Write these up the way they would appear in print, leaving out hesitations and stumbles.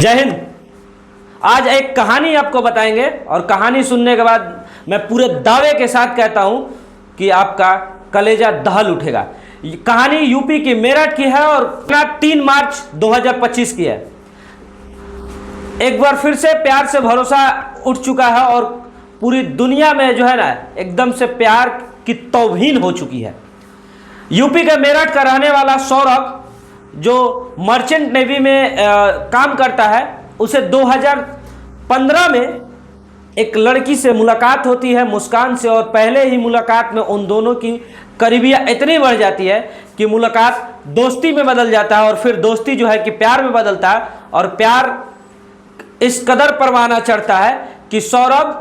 जय हिंद। आज एक कहानी आपको बताएंगे और कहानी सुनने के बाद मैं पूरे दावे के साथ कहता हूं कि आपका कलेजा दहल उठेगा। कहानी यूपी की मेरठ की है और 3 मार्च 2025 की है। एक बार फिर से प्यार से भरोसा उठ चुका है और पूरी दुनिया में जो है ना एकदम से प्यार की तौहीन हो चुकी है। यूपी के मेरठ का रहने वाला सौरभ जो मर्चेंट नेवी में काम करता है, उसे 2015 में एक लड़की से मुलाकात होती है, मुस्कान से, और पहले ही मुलाकात में उन दोनों की करीबियाँ इतनी बढ़ जाती है कि मुलाकात दोस्ती में बदल जाता है और फिर दोस्ती जो है कि प्यार में बदलता है। और प्यार इस कदर परवाना चढ़ता है कि सौरभ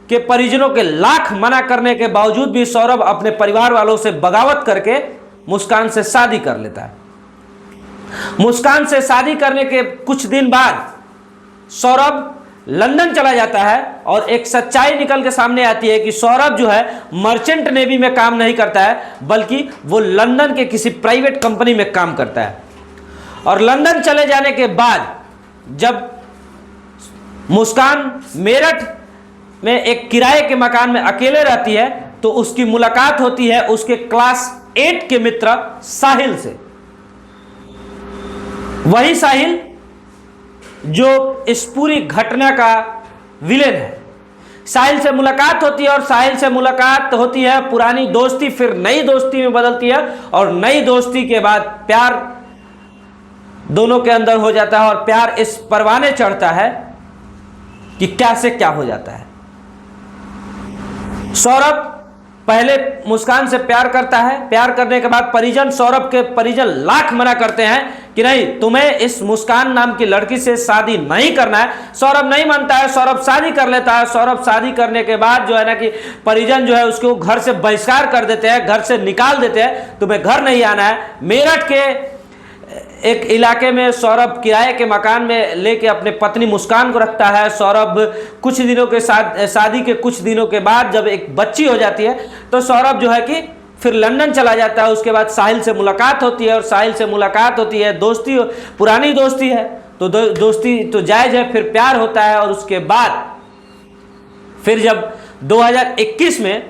के परिजनों के लाख मना करने के बावजूद भी सौरभ अपने परिवार वालों से बगावत करके मुस्कान से शादी कर लेता है। मुस्कान से शादी करने के कुछ दिन बाद सौरभ लंदन चला जाता है और एक सच्चाई निकल के सामने आती है कि सौरभ जो है मर्चेंट नेवी में काम नहीं करता है, बल्कि वो लंदन के किसी प्राइवेट कंपनी में काम करता है। और लंदन चले जाने के बाद जब मुस्कान मेरठ में एक किराए के मकान में अकेले रहती है तो उसकी मुलाकात होती है उसके क्लास 8 के मित्र साहिल से। वही साहिल जो इस पूरी घटना का विलेन है। साहिल से मुलाकात होती है और साहिल से मुलाकात होती है, पुरानी दोस्ती फिर नई दोस्ती में बदलती है और नई दोस्ती के बाद प्यार दोनों के अंदर हो जाता है और प्यार इस परवाने चढ़ता है कि क्या से क्या हो जाता है। सौरभ पहले मुस्कान से प्यार करता है, प्यार करने के बाद परिजन, सौरभ के परिजन लाख मना करते हैं कि नहीं, तुम्हें इस मुस्कान नाम की लड़की से शादी नहीं करना है। सौरभ नहीं मानता है, सौरभ शादी कर लेता है। सौरभ शादी करने के बाद जो है ना कि परिजन जो है उसको घर से बहिष्कार कर देते हैं, घर से निकाल देते हैं, तुम्हें घर नहीं आना है। मेरठ के एक इलाके में सौरभ किराए के मकान में लेके अपने पत्नी मुस्कान को रखता है। सौरभ कुछ दिनों के साथ शादी के कुछ दिनों के बाद जब एक बच्ची हो जाती है तो सौरभ जो है कि फिर लंदन चला जाता है। उसके बाद साहिल से मुलाकात होती है और साहिल से मुलाकात होती है, दोस्ती, पुरानी दोस्ती है तो दोस्ती तो जायज़ है, फिर प्यार होता है। और उसके बाद फिर जब 2021 में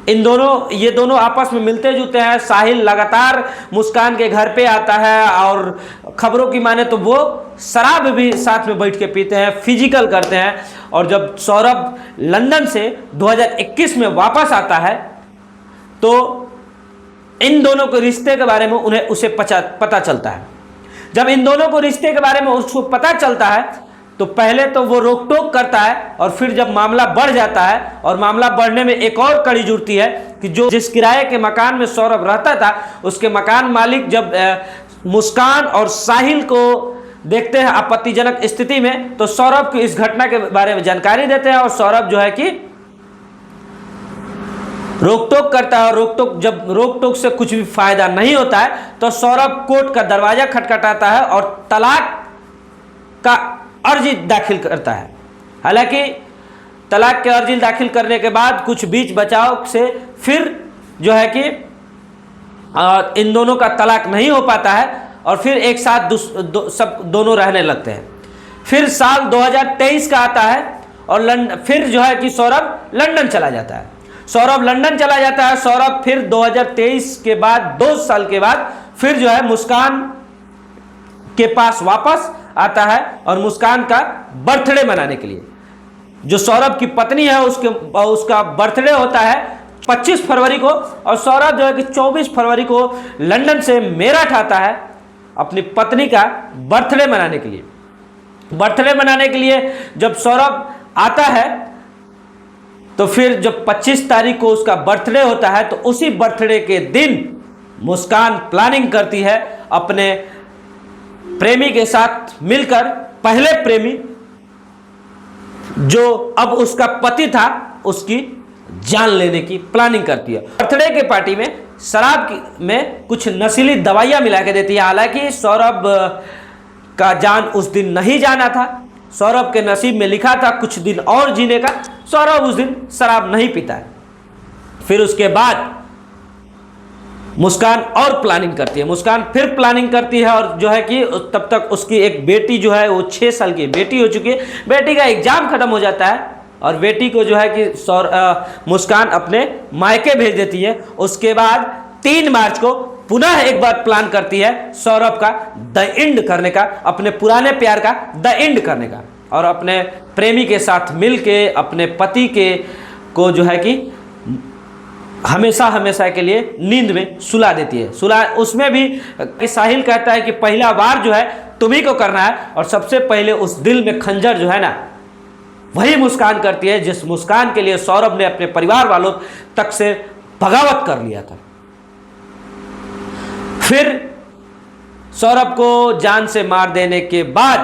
ये दोनों आपस में मिलते जुलते हैं। साहिल लगातार मुस्कान के घर पे आता है और खबरों की माने तो वो शराब भी साथ में बैठ के पीते हैं, फिजिकल करते हैं। और जब सौरभ लंदन से 2021 में वापस आता है तो इन दोनों के रिश्ते के बारे में उसे पता चलता है। जब इन दोनों को रिश्ते के बारे में उसको पता चलता है तो पहले तो वो रोक टोक करता है और फिर जब मामला बढ़ जाता है और मामला बढ़ने में एक और कड़ी जुड़ती है कि जिस किराए के मकान में सौरभ रहता था उसके मकान मालिक जब मुस्कान और साहिल को देखते हैं आपत्तिजनक स्थिति में तो सौरभ को इस घटना के बारे में जानकारी देते हैं और सौरभ जो है कि रोक टोक करता है। और जब रोक टोक से कुछ भी फायदा नहीं होता है तो सौरभ कोर्ट का दरवाजा खटखटाता है और तलाक का अर्जी दाखिल करता है। हालांकि तलाक के अर्जी दाखिल करने के बाद कुछ बीच बचाव से फिर जो है कि इन दोनों का तलाक नहीं हो पाता है और फिर एक साथ सब दोनों रहने लगते हैं। फिर साल 2023 का आता है और फिर जो है कि सौरभ लंदन चला जाता है। सौरभ फिर 2023 के बाद 2 साल के बाद फिर जो है मुस्कान के पास वापस आता है और मुस्कान का बर्थडे मनाने के लिए। जो सौरभ की पत्नी है उसका बर्थडे होता है 25 फरवरी को और सौरभ जो है कि 24 फरवरी को लंदन से मेरठ आता है अपनी पत्नी का बर्थडे मनाने के लिए। बर्थडे मनाने के लिए जब सौरभ आता है तो फिर जब 25 तारीख को उसका बर्थडे होता है तो उसी बर्थडे के दिन मुस्कान प्लानिंग करती है अपने प्रेमी के साथ मिलकर, पहले प्रेमी जो अब उसका पति था उसकी जान लेने की प्लानिंग करती है। बर्थडे के पार्टी में शराब में कुछ नशीली दवाइयां मिला के देती है। हालांकि सौरभ का जान उस दिन नहीं जाना था, सौरभ के नसीब में लिखा था कुछ दिन और जीने का। सौरभ उस दिन शराब नहीं पीता है। फिर उसके बाद मुस्कान और प्लानिंग करती है। मुस्कान फिर प्लानिंग करती है और जो है कि तब तक उसकी एक बेटी जो है वो 6 साल की बेटी हो चुकी है। बेटी का एग्जाम खत्म हो जाता है और बेटी को जो है कि मुस्कान अपने मायके भेज देती है। उसके बाद 3 मार्च को पुनः एक बार प्लान करती है सौरभ का द एंड करने का, अपने पुराने प्यार का द एंड करने का, और अपने प्रेमी के साथ मिलके अपने पति के को जो है कि हमेशा हमेशा के लिए नींद में सुला देती है। सुला उसमें भी कि साहिल कहता है कि पहला बार जो है तुम्ही को करना है, और सबसे पहले उस दिल में खंजर जो है ना वही मुस्कान करती है, जिस मुस्कान के लिए सौरभ ने अपने परिवार वालों तक से बगावत कर लिया था। फिर सौरभ को जान से मार देने के बाद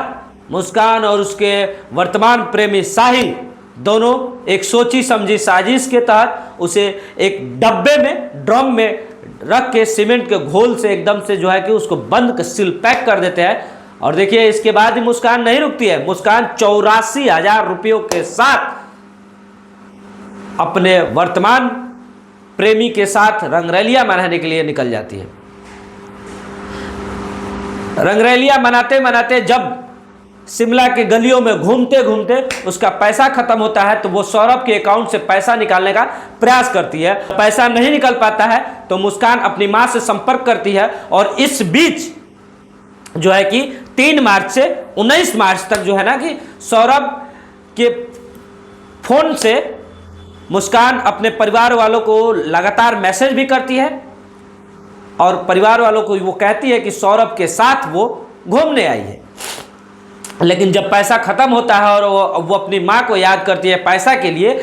मुस्कान और उसके वर्तमान प्रेमी साहिल दोनों एक सोची समझी साजिश के तहत उसे एक डब्बे में ड्रम में रख के सीमेंट के घोल से एकदम से जो है कि उसको बंद कर सील पैक कर देते हैं। और देखिए इसके बाद ही मुस्कान नहीं रुकती है। मुस्कान 84,000 रुपयों के साथ अपने वर्तमान प्रेमी के साथ रंगरलिया मनाने के लिए निकल जाती है। रंगरलिया मनाते मनाते जब शिमला के गलियों में घूमते घूमते उसका पैसा खत्म होता है तो वो सौरभ के अकाउंट से पैसा निकालने का प्रयास करती है। पैसा नहीं निकल पाता है तो मुस्कान अपनी मां से संपर्क करती है, और इस बीच जो है कि 3 मार्च से 19 मार्च तक जो है ना कि सौरभ के फोन से मुस्कान अपने परिवार वालों को लगातार मैसेज भी करती है, और परिवार वालों को वो कहती है कि सौरभ के साथ वो घूमने आई है। लेकिन जब पैसा खत्म होता है और वो अपनी माँ को याद करती है पैसा के लिए,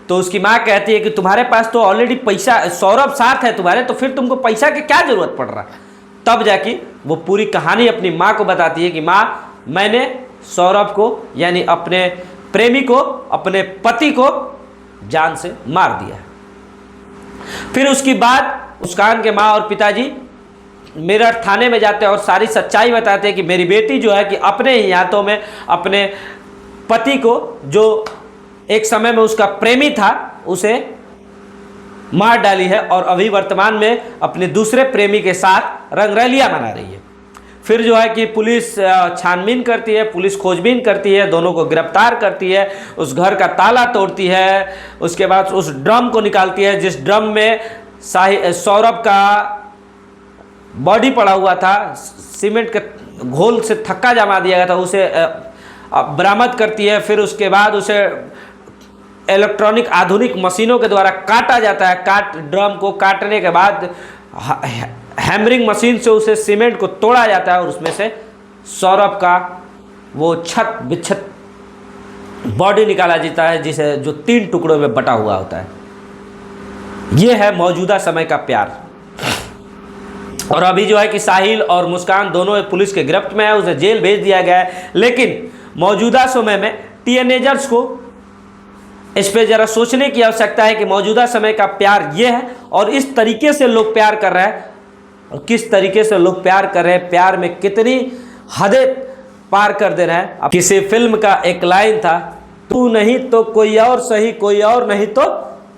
तो उसकी माँ कहती है कि तुम्हारे पास तो ऑलरेडी पैसा, सौरभ साथ है तुम्हारे, तो फिर तुमको पैसा की क्या जरूरत पड़ रहा है। तब जाके वो पूरी कहानी अपनी माँ को बताती है कि माँ, मैंने सौरभ को यानी अपने प्रेमी को, अपने पति को जान से मार दिया। फिर उसके बाद मुस्कान के माँ और पिताजी मेरठ थाने में जाते हैं और सारी सच्चाई बताते हैं कि मेरी बेटी जो है कि अपने ही हाथों में अपने पति को, जो एक समय में उसका प्रेमी था, उसे मार डाली है और अभी वर्तमान में अपने दूसरे प्रेमी के साथ रंगरलिया मना रही है। फिर जो है कि पुलिस छानबीन करती है, पुलिस खोजबीन करती है, दोनों को गिरफ्तार करती है, उस घर का ताला तोड़ती है, उसके बाद उस ड्रम को निकालती है जिस ड्रम में सौरभ का बॉडी पड़ा हुआ था, सीमेंट के घोल से थक्का जमा दिया गया था, उसे बरामद करती है। फिर उसके बाद उसे इलेक्ट्रॉनिक आधुनिक मशीनों के द्वारा काटा जाता है। ड्रम को काटने के बाद हैमरिंग मशीन से उसे सीमेंट को तोड़ा जाता है और उसमें से सौरभ का वो छत बिछत बॉडी निकाला जाता है, जिसे जो 3 टुकड़ों में बटा हुआ होता है। यह है मौजूदा समय का प्यार। और अभी जो है कि साहिल और मुस्कान दोनों पुलिस के गिरफ्त में है, उसे जेल भेज दिया गया है। लेकिन मौजूदा समय में टीनेजर्स को इस पे जरा सोचने की आवश्यकता है कि मौजूदा समय का प्यार ये है और इस तरीके से लोग प्यार कर रहे हैं, और किस तरीके से लोग प्यार कर रहे हैं, प्यार में कितनी हदें पार कर दे रहे हैं। अब किसी फिल्म का एक लाइन था, तू नहीं तो कोई और सही, कोई और नहीं तो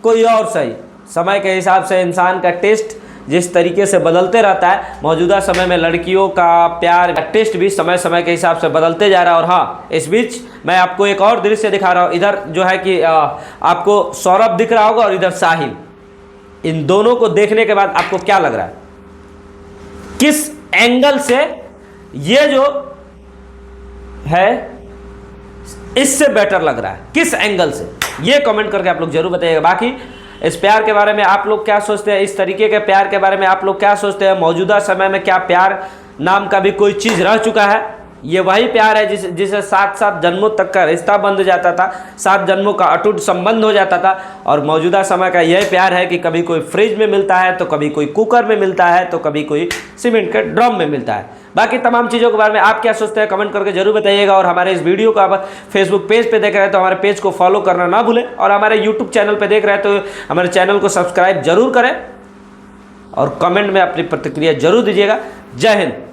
कोई और सही। समय के हिसाब से इंसान का टेस्ट जिस तरीके से बदलते रहता है, मौजूदा समय में लड़कियों का प्यार का टेस्ट भी समय समय के हिसाब से बदलते जा रहा है। और हाँ, इस बीच मैं आपको एक और दृश्य दिखा रहा हूँ। इधर जो है कि आपको सौरभ दिख रहा होगा और इधर साहिल। इन दोनों को देखने के बाद आपको क्या लग रहा है, किस एंगल से ये जो है इससे बेटर लग रहा है, किस एंगल से, ये कमेंट करके आप लोग जरूर बताइएगा। बाकी इस प्यार के बारे में आप लोग क्या सोचते हैं, इस तरीके के प्यार के बारे में आप लोग क्या सोचते हैं। मौजूदा समय में क्या प्यार नाम का भी कोई चीज़ रह चुका है? ये वही प्यार है जिसे 7-7 जन्मों तक का रिश्ता बंध जाता था, 7 जन्मों का अटूट संबंध हो जाता था। और मौजूदा समय का यह प्यार है कि कभी कोई फ्रिज में मिलता है, तो कभी कोई कुकर में मिलता है, तो कभी कोई सीमेंट के ड्रम में मिलता है। बाकी तमाम चीज़ों के बारे में आप क्या सोचते हैं, कमेंट करके जरूर बताइएगा। और हमारे इस वीडियो को आप फेसबुक पेज पे देख रहे हैं तो हमारे पेज को फॉलो करना ना भूलें, और हमारे यूट्यूब चैनल पे देख रहे हैं तो हमारे चैनल को सब्सक्राइब जरूर करें, और कमेंट में अपनी प्रतिक्रिया जरूर दीजिएगा। जय हिंद।